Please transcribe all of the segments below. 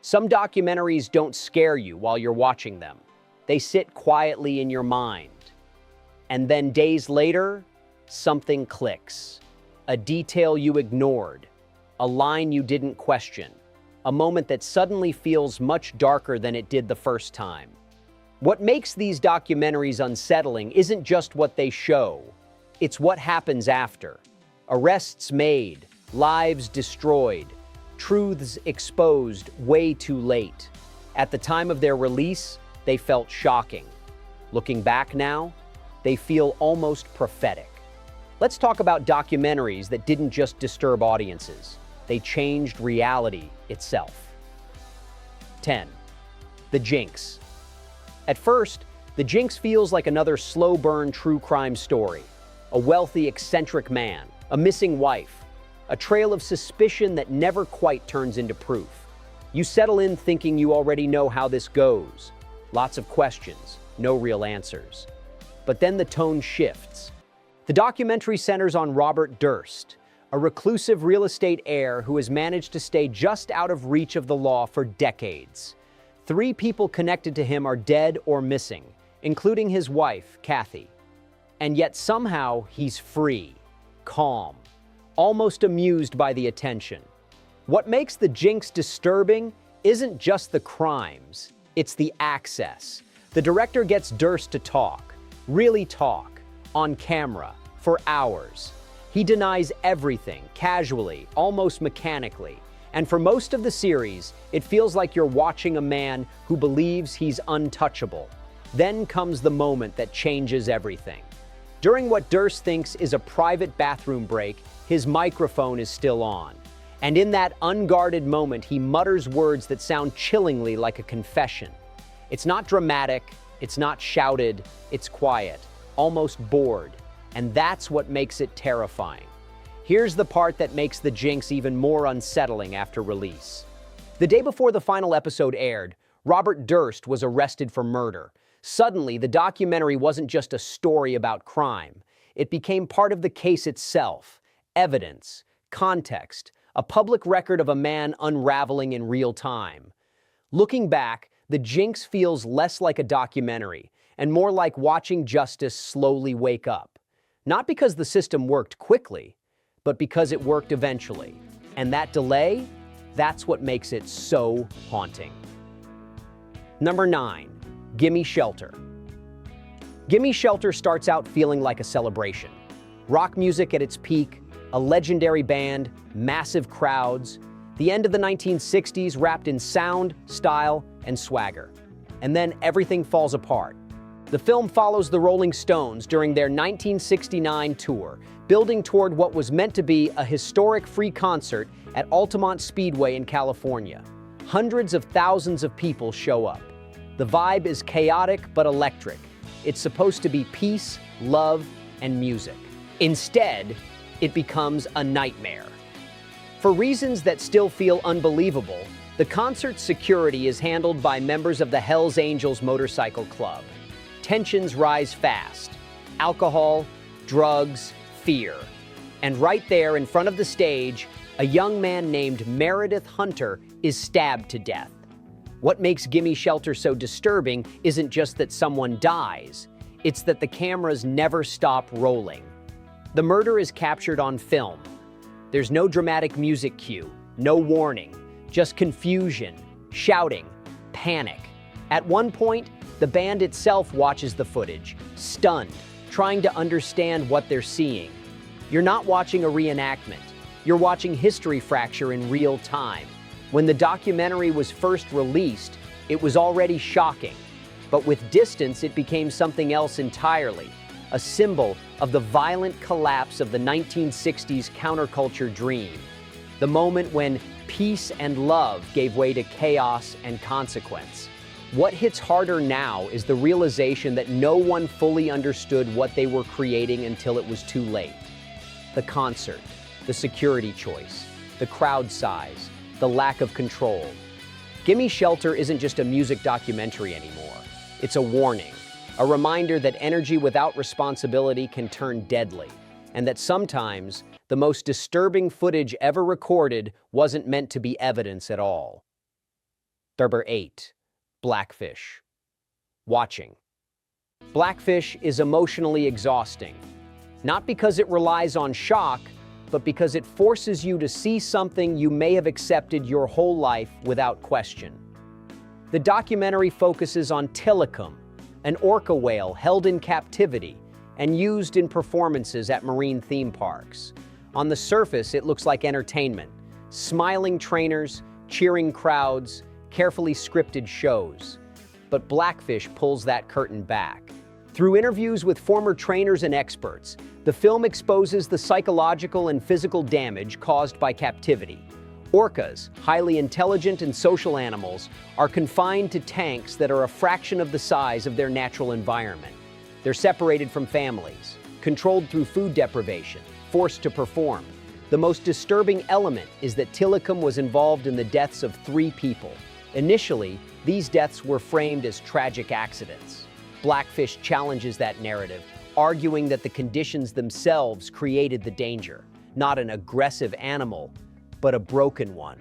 Some documentaries don't scare you while you're watching them. They sit quietly in your mind. And then days later, something clicks. A detail you ignored, a line you didn't question, a moment that suddenly feels much darker than it did the first time. What makes these documentaries unsettling isn't just what they show, it's what happens after. Arrests made, lives destroyed, truths exposed way too late. At the time of their release, they felt shocking. Looking back now, they feel almost prophetic. Let's talk about documentaries that didn't just disturb audiences. They changed reality itself. 10. The Jinx. At first, The Jinx feels like another slow-burn true crime story. A wealthy, eccentric man, a missing wife, a trail of suspicion that never quite turns into proof. You settle in thinking you already know how this goes. Lots of questions, no real answers. But then the tone shifts. The documentary centers on Robert Durst, a reclusive real estate heir who has managed to stay just out of reach of the law for decades. 3 people connected to him are dead or missing, including his wife, Kathy. And yet somehow he's free, calm, almost amused by the attention. What makes The Jinx disturbing isn't just the crimes, it's the access. The director gets Durst to talk, really talk, on camera, for hours. He denies everything, casually, almost mechanically. And for most of the series, it feels like you're watching a man who believes he's untouchable. Then comes the moment that changes everything. During what Durst thinks is a private bathroom break, his microphone is still on. And in that unguarded moment, he mutters words that sound chillingly like a confession. It's not dramatic, it's not shouted, it's quiet, almost bored. And that's what makes it terrifying. Here's the part that makes The Jinx even more unsettling after release. The day before the final episode aired, Robert Durst was arrested for murder. Suddenly, the documentary wasn't just a story about crime. It became part of the case itself. Evidence, context, a public record of a man unraveling in real time. Looking back, The Jinx feels less like a documentary and more like watching justice slowly wake up. Not because the system worked quickly, but because it worked eventually. And that delay, that's what makes it so haunting. Number 9, Gimme Shelter. Gimme Shelter starts out feeling like a celebration. Rock music at its peak, a legendary band, massive crowds, the end of the 1960s wrapped in sound, style, and swagger. And then everything falls apart. The film follows the Rolling Stones during their 1969 tour, building toward what was meant to be a historic free concert at Altamont Speedway in California. Hundreds of thousands of people show up. The vibe is chaotic but electric. It's supposed to be peace, love, and music. Instead, it becomes a nightmare. For reasons that still feel unbelievable, the concert's security is handled by members of the Hells Angels Motorcycle Club. Tensions rise fast. Alcohol, drugs, fear. And right there in front of the stage, a young man named Meredith Hunter is stabbed to death. What makes Gimme Shelter so disturbing isn't just that someone dies, it's that the cameras never stop rolling. The murder is captured on film. There's no dramatic music cue, no warning, just confusion, shouting, panic. At one point, the band itself watches the footage, stunned, trying to understand what they're seeing. You're not watching a reenactment. You're watching history fracture in real time. When the documentary was first released, it was already shocking. But with distance, it became something else entirely, a symbol of the violent collapse of the 1960s counterculture dream. The moment when peace and love gave way to chaos and consequence. What hits harder now is the realization that no one fully understood what they were creating until it was too late. The concert, the security choice, the crowd size, the lack of control. Gimme Shelter isn't just a music documentary anymore. It's a warning, a reminder that energy without responsibility can turn deadly, and that sometimes the most disturbing footage ever recorded wasn't meant to be evidence at all. Number 8. Blackfish. Watching. Blackfish is emotionally exhausting, not because it relies on shock, but because it forces you to see something you may have accepted your whole life without question. The documentary focuses on Tilikum, an orca whale held in captivity and used in performances at marine theme parks. On the surface, it looks like entertainment: smiling trainers, cheering crowds, carefully scripted shows. But Blackfish pulls that curtain back. Through interviews with former trainers and experts, the film exposes the psychological and physical damage caused by captivity. Orcas, highly intelligent and social animals, are confined to tanks that are a fraction of the size of their natural environment. They're separated from families, controlled through food deprivation, forced to perform. The most disturbing element is that Tilikum was involved in the deaths of 3 people. Initially, these deaths were framed as tragic accidents. Blackfish challenges that narrative, arguing that the conditions themselves created the danger, not an aggressive animal, but a broken one.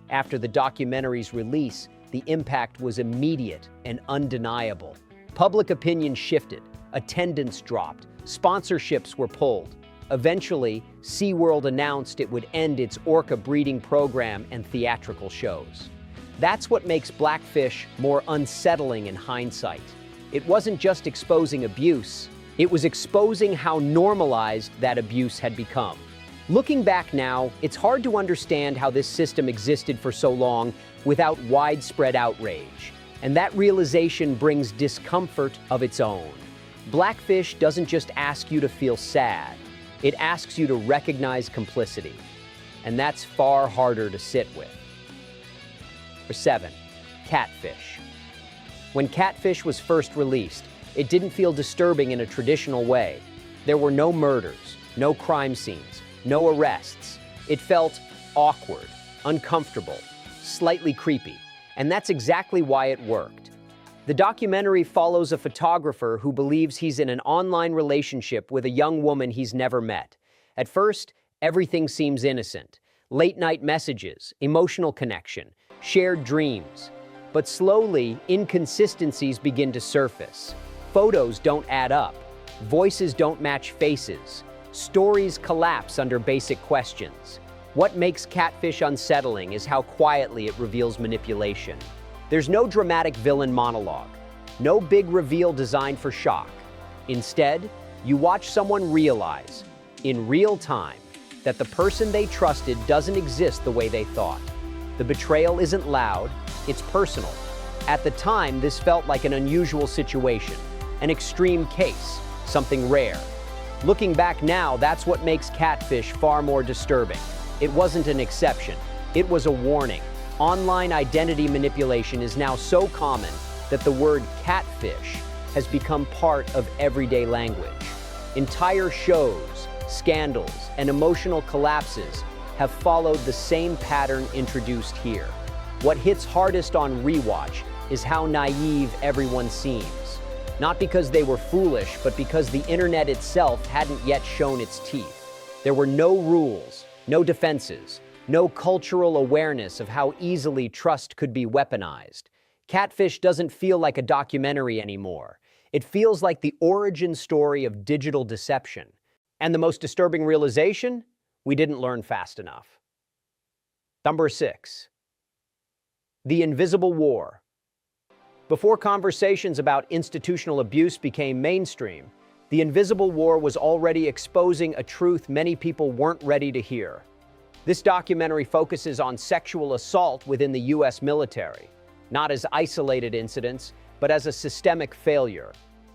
After the documentary's release, the impact was immediate and undeniable. Public opinion shifted, attendance dropped, sponsorships were pulled. Eventually, SeaWorld announced it would end its orca breeding program and theatrical shows. That's what makes Blackfish more unsettling in hindsight. It wasn't just exposing abuse, it was exposing how normalized that abuse had become. Looking back now, it's hard to understand how this system existed for so long without widespread outrage. And that realization brings discomfort of its own. Blackfish doesn't just ask you to feel sad, it asks you to recognize complicity. And that's far harder to sit with. Number 7. Catfish. When Catfish was first released, it didn't feel disturbing in a traditional way. There were no murders, no crime scenes, no arrests. It felt awkward, uncomfortable, slightly creepy, and that's exactly why it worked. The documentary follows a photographer who believes he's in an online relationship with a young woman he's never met. At first, everything seems innocent: late-night messages, emotional connection, shared dreams. But slowly, inconsistencies begin to surface. Photos don't add up. Voices don't match faces. Stories collapse under basic questions. What makes Catfish unsettling is how quietly it reveals manipulation. There's no dramatic villain monologue, no big reveal designed for shock. Instead, you watch someone realize, in real time, that the person they trusted doesn't exist the way they thought. The betrayal isn't loud, it's personal. At the time, this felt like an unusual situation, an extreme case, something rare. Looking back now, that's what makes Catfish far more disturbing. It wasn't an exception, it was a warning. Online identity manipulation is now so common that the word catfish has become part of everyday language. Entire shows, scandals, and emotional collapses have followed the same pattern introduced here. What hits hardest on rewatch is how naive everyone seems. Not because they were foolish, but because the internet itself hadn't yet shown its teeth. There were no rules, no defenses, no cultural awareness of how easily trust could be weaponized. Catfish doesn't feel like a documentary anymore. It feels like the origin story of digital deception. And the most disturbing realization? We didn't learn fast enough. Number 6. The Invisible War. Before conversations about institutional abuse became mainstream, the Invisible War was already exposing a truth many people weren't ready to hear. This documentary focuses on sexual assault within the US military, not as isolated incidents, but as a systemic failure.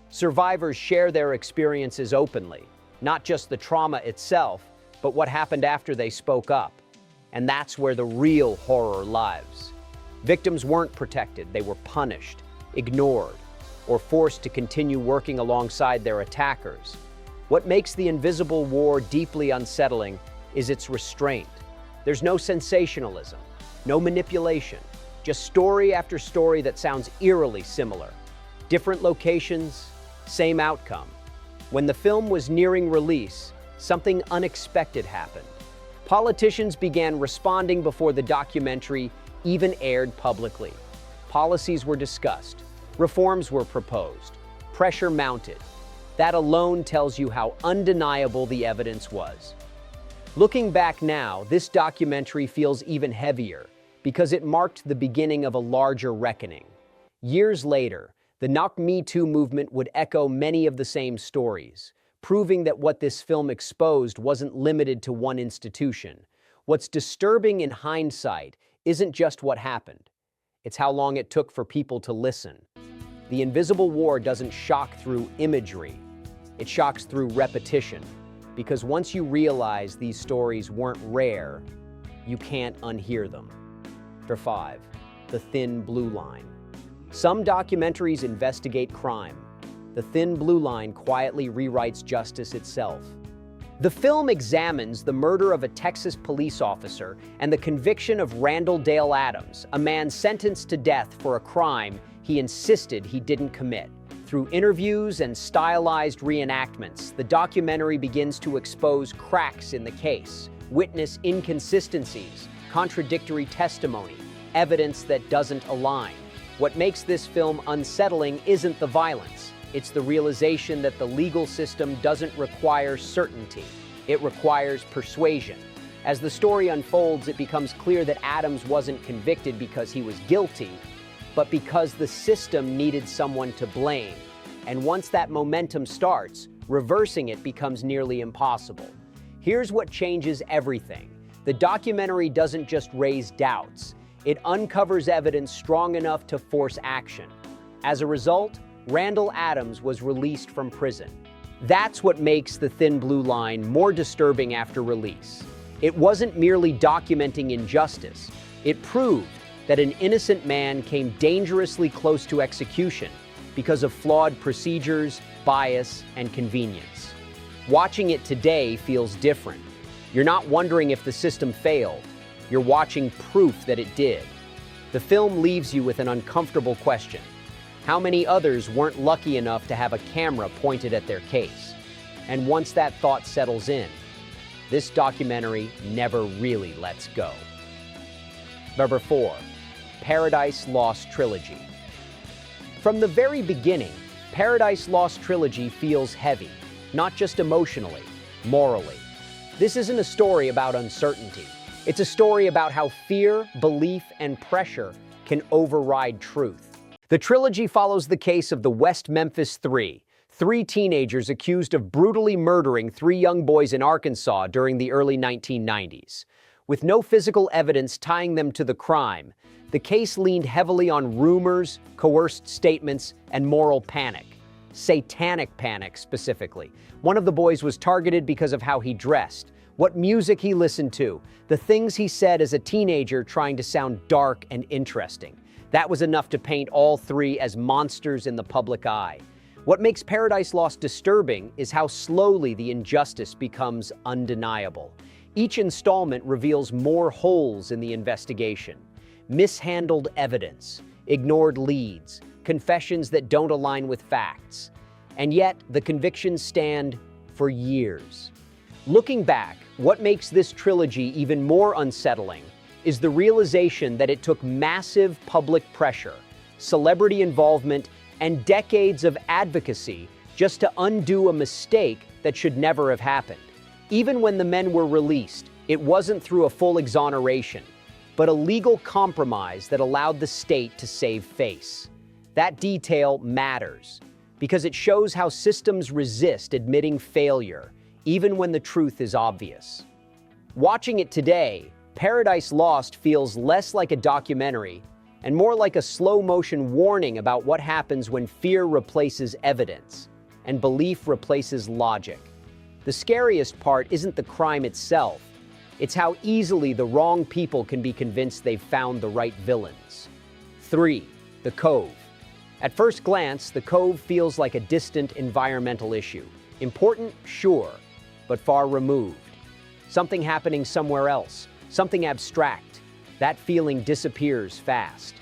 Survivors share their experiences openly, not just the trauma itself, but what happened after they spoke up. And that's where the real horror lies. Victims weren't protected, they were punished, ignored, or forced to continue working alongside their attackers. What makes the Invisible War deeply unsettling is its restraint. There's no sensationalism, no manipulation, just story after story that sounds eerily similar. Different locations, same outcome. When the film was nearing release, something unexpected happened. Politicians began responding before the documentary even aired publicly. Policies were discussed, reforms were proposed, pressure mounted. That alone tells you how undeniable the evidence was. Looking back now, this documentary feels even heavier because it marked the beginning of a larger reckoning. Years later, the Not Me Too movement would echo many of the same stories, proving that what this film exposed wasn't limited to one institution. What's disturbing in hindsight isn't just what happened, it's how long it took for people to listen. The invisible war doesn't shock through imagery, it shocks through repetition. Because once you realize these stories weren't rare, you can't unhear them. Number 5, the thin blue line. Some documentaries investigate crime. The thin blue line quietly rewrites justice itself. The film examines the murder of a Texas police officer and the conviction of Randall Dale Adams, a man sentenced to death for a crime he insisted he didn't commit. Through interviews and stylized reenactments, the documentary begins to expose cracks in the case, witness inconsistencies, contradictory testimony, evidence that doesn't align. What makes this film unsettling isn't the violence. It's the realization that the legal system doesn't require certainty. It requires persuasion. As the story unfolds, it becomes clear that Adams wasn't convicted because he was guilty, but because the system needed someone to blame. And once that momentum starts, reversing it becomes nearly impossible. Here's what changes everything. The documentary doesn't just raise doubts. It uncovers evidence strong enough to force action. As a result, Randall Adams was released from prison. That's what makes The Thin Blue Line more disturbing after release. It wasn't merely documenting injustice. It proved that an innocent man came dangerously close to execution because of flawed procedures, bias, and convenience. Watching it today feels different. You're not wondering if the system failed. You're watching proof that it did. The film leaves you with an uncomfortable question. How many others weren't lucky enough to have a camera pointed at their case? And once that thought settles in, this documentary never really lets go. Number 4, Paradise Lost Trilogy. From the very beginning, Paradise Lost Trilogy feels heavy, not just emotionally, morally. This isn't a story about uncertainty. It's a story about how fear, belief, and pressure can override truth. The trilogy follows the case of the West Memphis Three, three teenagers accused of brutally murdering 3 young boys in Arkansas during the early 1990s. With no physical evidence tying them to the crime, the case leaned heavily on rumors, coerced statements, and moral panic. Satanic panic, specifically. One of the boys was targeted because of how he dressed, what music he listened to, the things he said as a teenager trying to sound dark and interesting. That was enough to paint all 3 as monsters in the public eye. What makes Paradise Lost disturbing is how slowly the injustice becomes undeniable. Each installment reveals more holes in the investigation. Mishandled evidence, ignored leads, confessions that don't align with facts. And yet, the convictions stand for years. Looking back, what makes this trilogy even more unsettling is the realization that it took massive public pressure, celebrity involvement, and decades of advocacy just to undo a mistake that should never have happened. Even when the men were released, it wasn't through a full exoneration, but a legal compromise that allowed the state to save face. That detail matters, because it shows how systems resist admitting failure, even when the truth is obvious. Watching it today, Paradise Lost feels less like a documentary and more like a slow-motion warning about what happens when fear replaces evidence and belief replaces logic. The scariest part isn't the crime itself, it's how easily the wrong people can be convinced they've found the right villains. 3. The Cove. At first glance, the Cove feels like a distant environmental issue. Important, sure, but far removed. Something happening somewhere else, something abstract. That feeling disappears fast.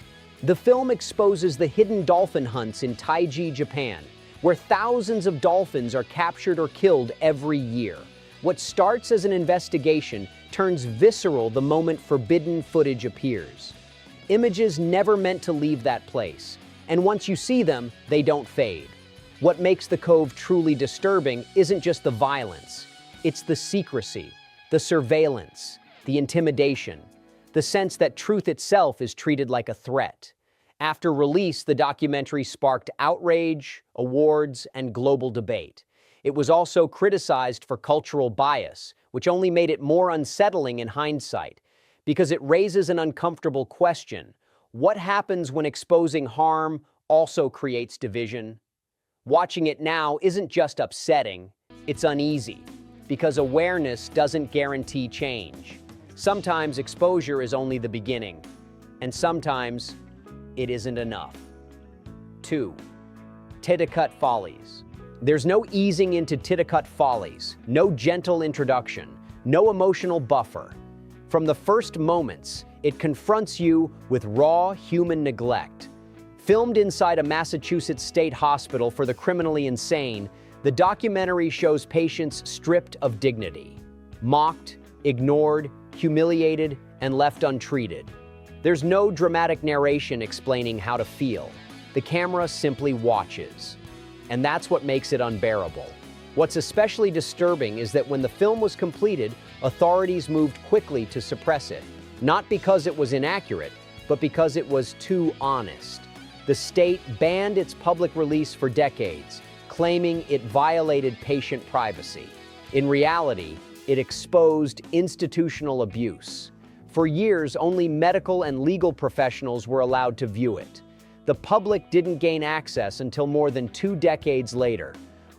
The film exposes the hidden dolphin hunts in Taiji, Japan, where thousands of dolphins are captured or killed every year. What starts as an investigation turns visceral the moment forbidden footage appears. Images never meant to leave that place, and once you see them, they don't fade. What makes the Cove truly disturbing isn't just the violence, it's the secrecy, the surveillance, the intimidation, the sense that truth itself is treated like a threat. After release, the documentary sparked outrage, awards, and global debate. It was also criticized for cultural bias, which only made it more unsettling in hindsight, because it raises an uncomfortable question. What happens when exposing harm also creates division? Watching it now isn't just upsetting, it's uneasy, because awareness doesn't guarantee change. Sometimes exposure is only the beginning, and sometimes it isn't enough. 2. Titicut follies. There's no easing into Titicut follies, no gentle introduction, no emotional buffer. From the first moments, it confronts you with raw human neglect. Filmed inside a Massachusetts state hospital for the criminally insane, the documentary shows patients stripped of dignity, mocked, ignored, humiliated, and left untreated. There's no dramatic narration explaining how to feel. The camera simply watches. And that's what makes it unbearable. What's especially disturbing is that when the film was completed, authorities moved quickly to suppress it, not because it was inaccurate, but because it was too honest. The state banned its public release for decades, claiming it violated patient privacy. In reality, it exposed institutional abuse. For years, only medical and legal professionals were allowed to view it. The public didn't gain access until more than 2 decades later.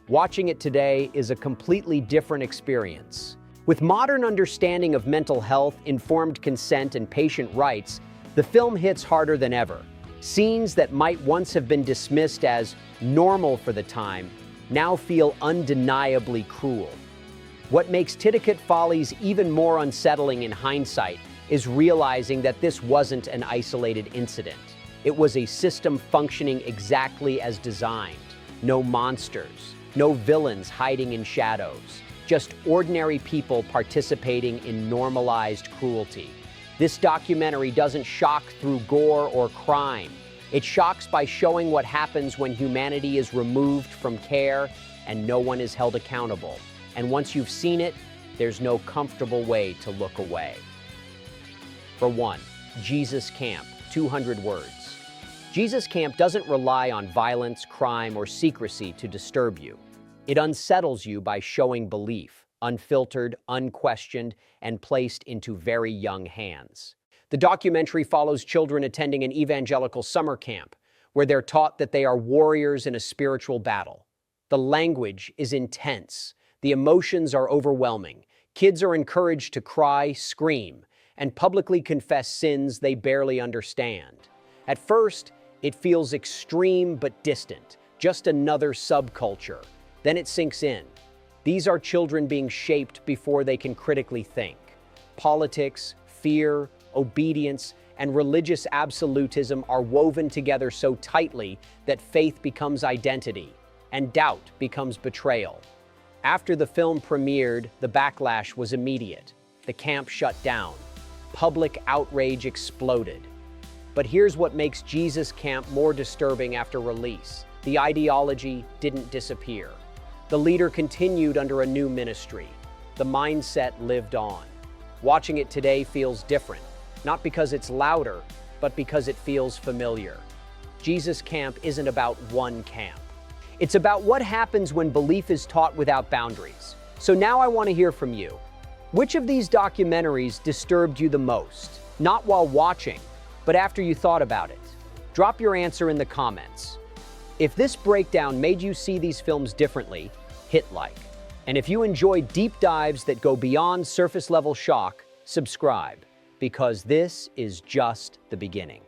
Watching it today is a completely different experience. With modern understanding of mental health, informed consent, and patient rights, the film hits harder than ever. Scenes that might once have been dismissed as normal for the time now feel undeniably cruel. What makes Titicut Follies even more unsettling in hindsight is realizing that this wasn't an isolated incident. It was a system functioning exactly as designed. No monsters, no villains hiding in shadows, just ordinary people participating in normalized cruelty. This documentary doesn't shock through gore or crime. It shocks by showing what happens when humanity is removed from care and no one is held accountable. And once you've seen it, there's no comfortable way to look away. For 1, Jesus Camp, 200 words. Jesus Camp doesn't rely on violence, crime, or secrecy to disturb you. It unsettles you by showing belief, unfiltered, unquestioned, and placed into very young hands. The documentary follows children attending an evangelical summer camp, where they're taught that they are warriors in a spiritual battle. The language is intense. The emotions are overwhelming. Kids are encouraged to cry, scream, and publicly confess sins they barely understand. At first, it feels extreme but distant, just another subculture. Then it sinks in. These are children being shaped before they can critically think. Politics, fear, obedience, and religious absolutism are woven together so tightly that faith becomes identity, and doubt becomes betrayal. After the film premiered, the backlash was immediate. The camp shut down. Public outrage exploded. But here's what makes Jesus Camp more disturbing after release. The ideology didn't disappear. The leader continued under a new ministry. The mindset lived on. Watching it today feels different, not because it's louder, but because it feels familiar. Jesus Camp isn't about one camp. It's about what happens when belief is taught without boundaries. So now I want to hear from you. Which of these documentaries disturbed you the most? Not while watching, but after you thought about it. Drop your answer in the comments. If this breakdown made you see these films differently, hit like. And if you enjoy deep dives that go beyond surface level shock, subscribe, because this is just the beginning.